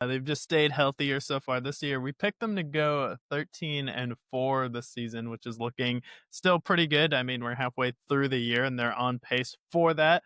They've just stayed healthier so far this year. We picked them to go 13-4 this season, which is looking still pretty good. I mean, we're halfway through the year and they're on pace for that.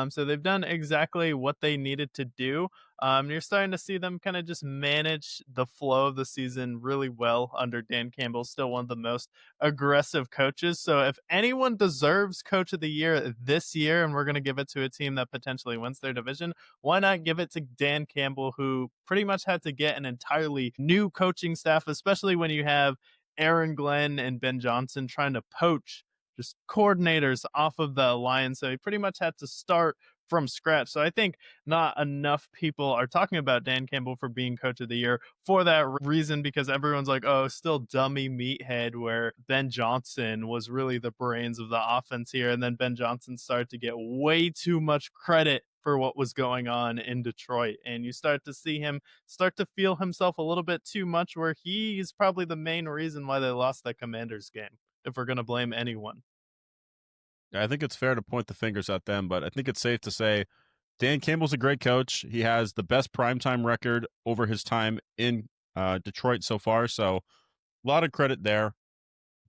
So they've done exactly what they needed to do. You're starting to see them kind of just manage the flow of the season really well under Dan Campbell, still one of the most aggressive coaches. So if anyone deserves coach of the year this year, and we're going to give it to a team that potentially wins their division, why not give it to Dan Campbell, who pretty much had to get an entirely new coaching staff, especially when you have Aaron Glenn and Ben Johnson trying to poach just coordinators off of the Lions. So he pretty much had to start from scratch. So I think not enough people are talking about Dan Campbell for being coach of the year for that reason, because everyone's like, oh, still dummy meathead, where Ben Johnson was really the brains of the offense here. And then Ben Johnson started to get way too much credit for what was going on in Detroit. And you start to see him start to feel himself a little bit too much, where he's probably the main reason why they lost that Commanders game, if we're going to blame anyone. I think it's fair to point the fingers at them, but I think it's safe to say Dan Campbell's a great coach. He has the best primetime record over his time in Detroit so far. So a lot of credit there.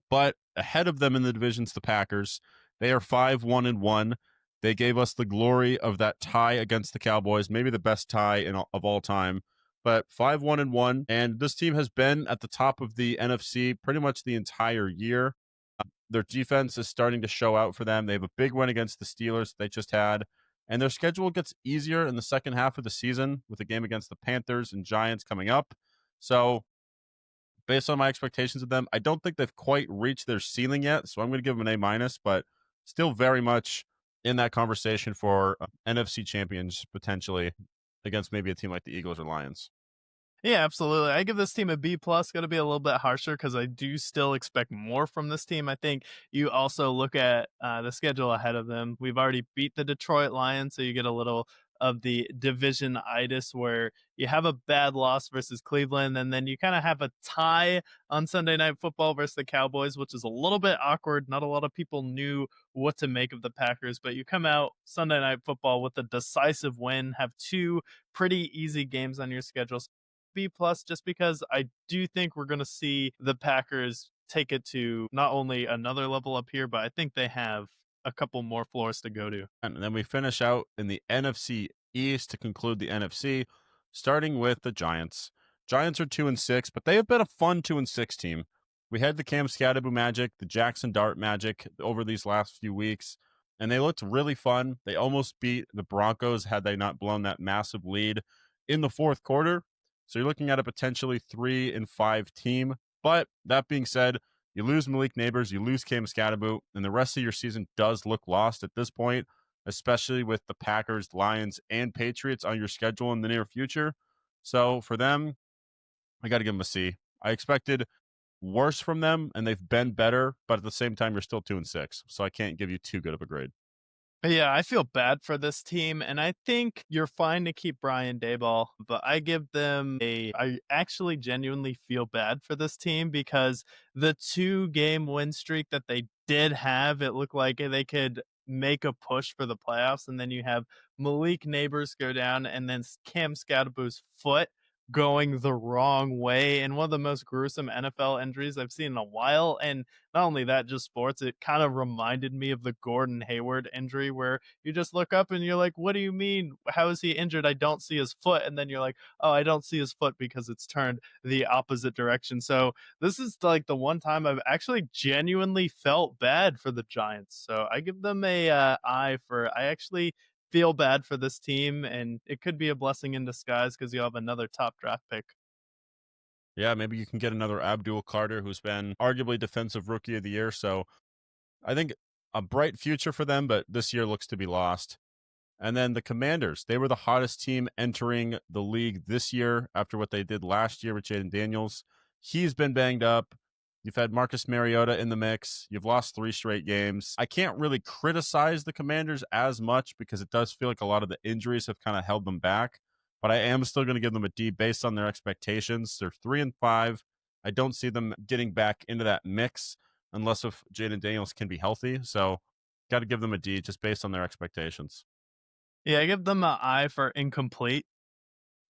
But ahead of them in the division's the Packers. They are 5-1-1. They gave us the glory of that tie against the Cowboys, maybe the best tie of all time. But 5-1-1, and this team has been at the top of the NFC pretty much the entire year. Their defense is starting to show out for them. They have a big win against the Steelers they just had, and their schedule gets easier in the second half of the season with a game against the Panthers and Giants coming up. So based on my expectations of them, I don't think they've quite reached their ceiling yet. So I'm going to give them an A minus, but still very much in that conversation for NFC champions potentially against maybe a team like the Eagles or Lions. Yeah, absolutely. I give this team a B plus. Got to be a little bit harsher because I do still expect more from this team. I think you also look at the schedule ahead of them. We've already beat the Detroit Lions, so you get a little of the division itis where you have a bad loss versus Cleveland, and then you kind of have a tie on Sunday Night Football versus the Cowboys, which is a little bit awkward. Not a lot of people knew what to make of the Packers, but you come out Sunday Night Football with a decisive win, have two pretty easy games on your schedule. B plus, just because I do think we're going to see the Packers take it to not only another level up here, but I think they have a couple more floors to go to. And then we finish out in the NFC East to conclude the NFC, starting with the Giants. Giants are 2-6, but they have been a fun 2-6 team. We had the Cam Scatterboo magic, the Jackson Dart magic over these last few weeks, and they looked really fun. They almost beat the Broncos had they not blown that massive lead in the fourth quarter. So you're looking at a potentially 3-5 team. But that being said, you lose Malik Neighbors, you lose Cam Scatterboo, and the rest of your season does look lost at this point, especially with the Packers, Lions, and Patriots on your schedule in the near future. So for them, I got to give them a C. I expected worse from them, and they've been better, but at the same time, you're still 2-6. So I can't give you too good of a grade. Yeah, I feel bad for this team, and I think you're fine to keep Brian Dayball, but I give them a. I actually genuinely feel bad for this team because the 2 game win streak that they did have, it looked like they could make a push for the playoffs, and then you have Malik Neighbors go down, and then Cam Scadaboo's foot going the wrong way, and one of the most gruesome NFL injuries I've seen in a while. And not only that, just sports, it kind of reminded me of the Gordon Hayward injury where you just look up and you're like, what do you mean? How is he injured? I don't see his foot. And then you're like, oh, I don't see his foot because it's turned the opposite direction. So this is like the one time I've actually genuinely felt bad for the Giants. So I give them a I for, I actually feel bad for this team, and it could be a blessing in disguise because you have another top draft pick. Yeah, maybe you can get another Abdul Carter, who's been arguably defensive rookie of the year. So I think a bright future for them, but this year looks to be lost. And then the Commanders, they were the hottest team entering the league this year after what they did last year with Jaden Daniels. He's been banged up. You've had Marcus Mariota in the mix. You've lost 3 straight games. I can't really criticize the Commanders as much because it does feel like a lot of the injuries have kind of held them back. But I am still going to give them a D based on their expectations. They're 3-5. I don't see them getting back into that mix unless if Jaden Daniels can be healthy. So got to give them a D just based on their expectations. Yeah, I give them an I for incomplete.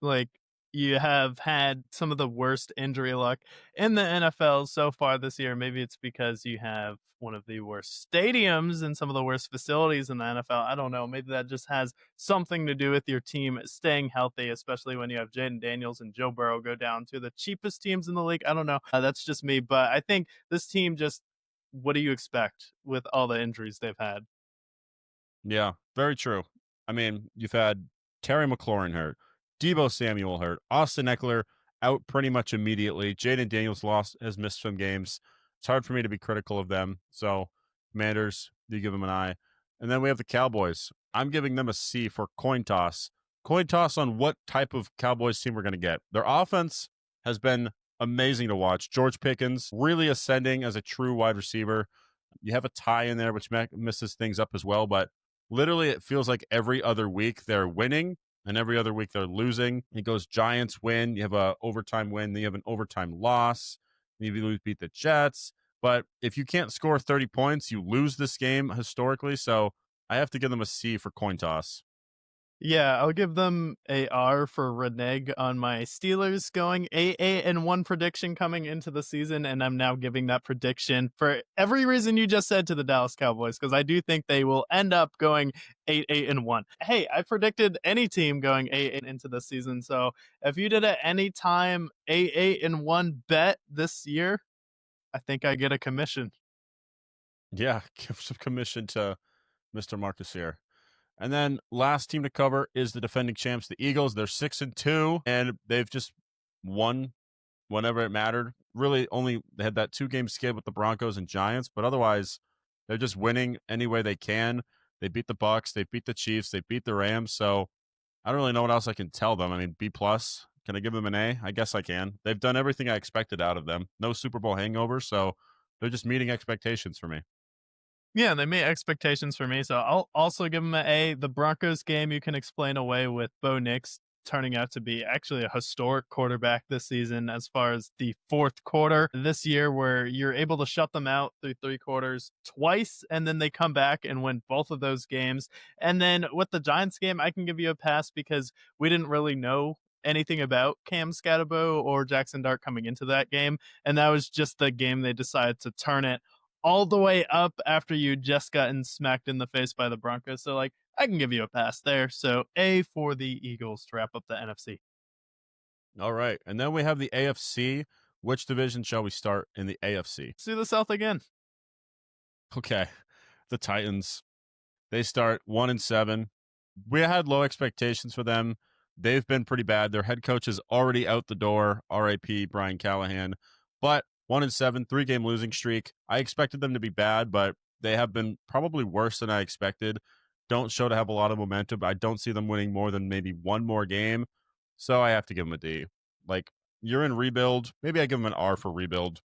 Like, you have had some of the worst injury luck in the NFL so far this year. Maybe it's because you have one of the worst stadiums and some of the worst facilities in the NFL. I don't know. Maybe that just has something to do with your team staying healthy, especially when you have Jaden Daniels and Joe Burrow go down to the cheapest teams in the league. I don't know. That's just me. But I think this team just, what do you expect with all the injuries they've had? Yeah, very true. I mean, you've had Terry McLaurin hurt, Debo Samuel hurt, Austin Eckler out pretty much immediately. Jaden Daniels lost has missed some games. It's hard for me to be critical of them. So, Commanders, you give them an I. And then we have the Cowboys. I'm giving them a C for coin toss. Coin toss on what type of Cowboys team we're going to get. Their offense has been amazing to watch. George Pickens really ascending as a true wide receiver. You have a tie in there, which misses things up as well, but literally it feels like every other week they're winning and every other week they're losing. It goes Giants win, you have a overtime win, then you have an overtime loss, maybe you beat the Jets. But if you can't score 30 points, you lose this game historically. So I have to give them a C for coin toss. Yeah, I'll give them a R for renege on my Steelers going 8-1 prediction coming into the season, and I'm now giving that prediction for every reason you just said to the Dallas Cowboys, because I do think they will end up going 8-1. Hey, I predicted any team going 8 into the season, so if you did it any time 8-1 bet this year, I think I get a commission. Yeah, give some commission to Mr. Marcus here. And then last team to cover is the defending champs, the Eagles. They're 6-2, and they've just won whenever it mattered. Really, only they had that 2 game skid with the Broncos and Giants, but otherwise, they're just winning any way they can. They beat the Bucks, they beat the Chiefs, they beat the Rams. So I don't really know what else I can tell them. I mean, B plus. Can I give them an A? I guess I can. They've done everything I expected out of them. No Super Bowl hangover, so they're just meeting expectations for me. Yeah, they meet expectations for me, so I'll also give them an A. The Broncos game you can explain away with Bo Nix turning out to be actually a historic quarterback this season as far as the fourth quarter this year, where you're able to shut them out through 3 quarters twice, and then they come back and win both of those games. And then with the Giants game, I can give you a pass because we didn't really know anything about Cam Scatterbo or Jackson Dart coming into that game, and that was just the game they decided to turn it all the way up after you just gotten smacked in the face by the Broncos. So, like, I can give you a pass there. So, A for the Eagles to wrap up the NFC. All right. And then we have the AFC. Which division shall we start in the AFC? See the South again. Okay. The Titans. They start 1-7. We had low expectations for them. They've been pretty bad. Their head coach is already out the door. RAP Brian Callahan. But 1-7, 3 game losing streak. I expected them to be bad, but they have been probably worse than I expected. Don't show to have a lot of momentum. I don't see them winning more than maybe one more game. So I have to give them a D. Like, you're in rebuild. Maybe I give them an R for rebuild.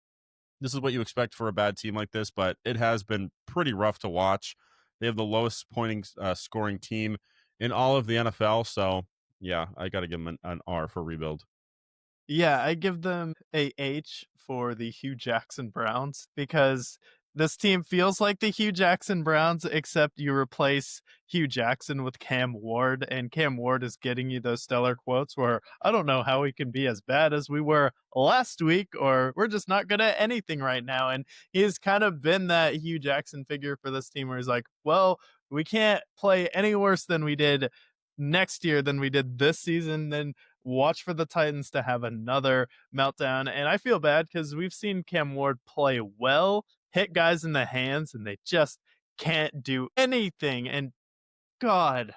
This is what you expect for a bad team like this, but it has been pretty rough to watch. They have the lowest pointing scoring team in all of the NFL. So, yeah, I got to give them an R for rebuild. Yeah, I give them a H for the Hugh Jackson Browns because this team feels like the Hugh Jackson Browns, except you replace Hugh Jackson with Cam Ward, and Cam Ward is getting you those stellar quotes where I don't know how we can be as bad as we were last week, or we're just not good at anything right now. And he's kind of been that Hugh Jackson figure for this team where he's like, well, we can't play any worse than we did next year than we did this season. Then watch for the Titans to have another meltdown. And I feel bad because we've seen Cam Ward play well, hit guys in the hands, and they just can't do anything. And God,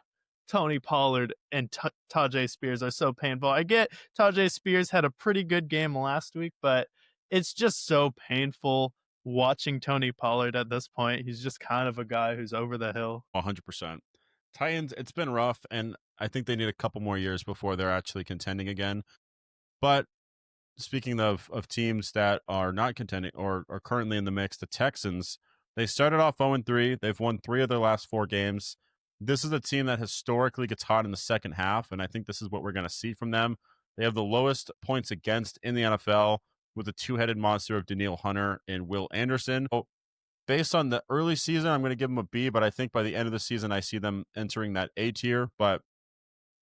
Tony Pollard and Tajay Spears are so painful. I get Tajay Spears had a pretty good game last week, but it's just so painful watching Tony Pollard at this point. He's just kind of a guy who's over the hill. 100%. Titans, it's been rough, and I think they need a couple more years before they're actually contending again. But speaking of teams that are not contending or are currently in the mix, the Texans, they started off 0-3. They've won 3 of their last 4 games. This is a team that historically gets hot in the second half, and I think this is what we're going to see from them. They have the lowest points against in the NFL with a two-headed monster of Daniil Hunter and Will Anderson. Oh, based on the early season, I'm going to give them a B, but I think by the end of the season, I see them entering that A tier. But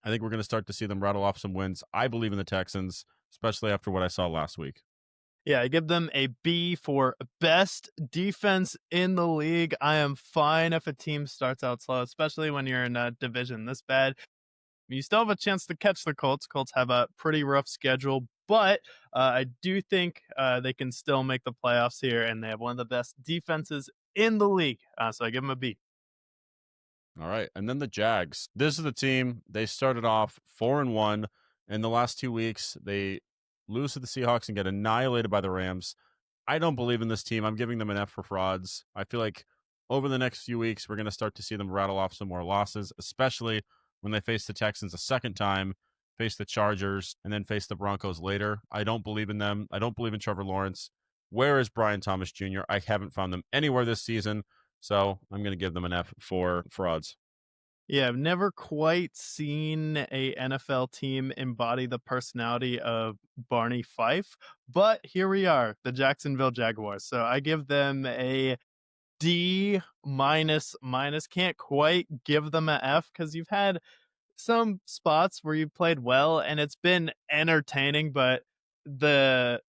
I think we're going to start to see them rattle off some wins. I believe in the Texans, especially after what I saw last week. Yeah, I give them a B for best defense in the league. I am fine if a team starts out slow, especially when you're in a division this bad. You still have a chance to catch the Colts. Colts have a pretty rough schedule, but I do think they can still make the playoffs here, and they have one of the best defenses in the league. So I give them a B. All right. And then the Jags. This is the team. They started off 4-1. In the last 2 weeks, they lose to the Seahawks and get annihilated by the Rams. I don't believe in this team. I'm giving them an F for frauds. I feel like over the next few weeks, we're going to start to see them rattle off some more losses, especially when they face the Texans a second time, face the Chargers, and then face the Broncos later. I don't believe in them. I don't believe in Trevor Lawrence. Where is Brian Thomas Jr.? I haven't found them anywhere this season. So I'm going to give them an F for frauds. Yeah, I've never quite seen a NFL team embody the personality of Barney Fife, but here we are, the Jacksonville Jaguars. So I give them a D minus minus. Can't quite give them a F because you've had some spots where you played well and it's been entertaining, but the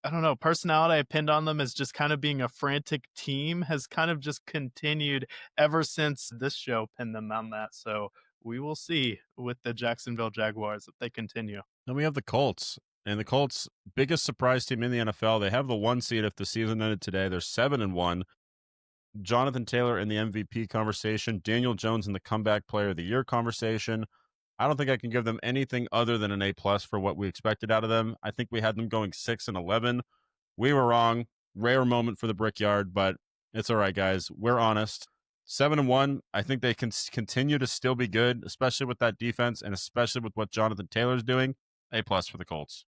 I don't know, personality I pinned on them as just kind of being a frantic team has kind of just continued ever since this show pinned them on that. So we will see with the Jacksonville Jaguars if they continue. Then we have the Colts. And the Colts, biggest surprise team in the NFL. They have the 1 seed if the season ended today. They're 7-1. Jonathan Taylor in the MVP conversation, Daniel Jones in the comeback player of the year conversation. I don't think I can give them anything other than an A plus for what we expected out of them. I think we had them going 6-11. We were wrong. Rare moment for the Brickyard, but it's all right, guys. We're honest. 7-1. I think they can continue to still be good, especially with that defense and especially with what Jonathan Taylor's doing. A plus for the Colts.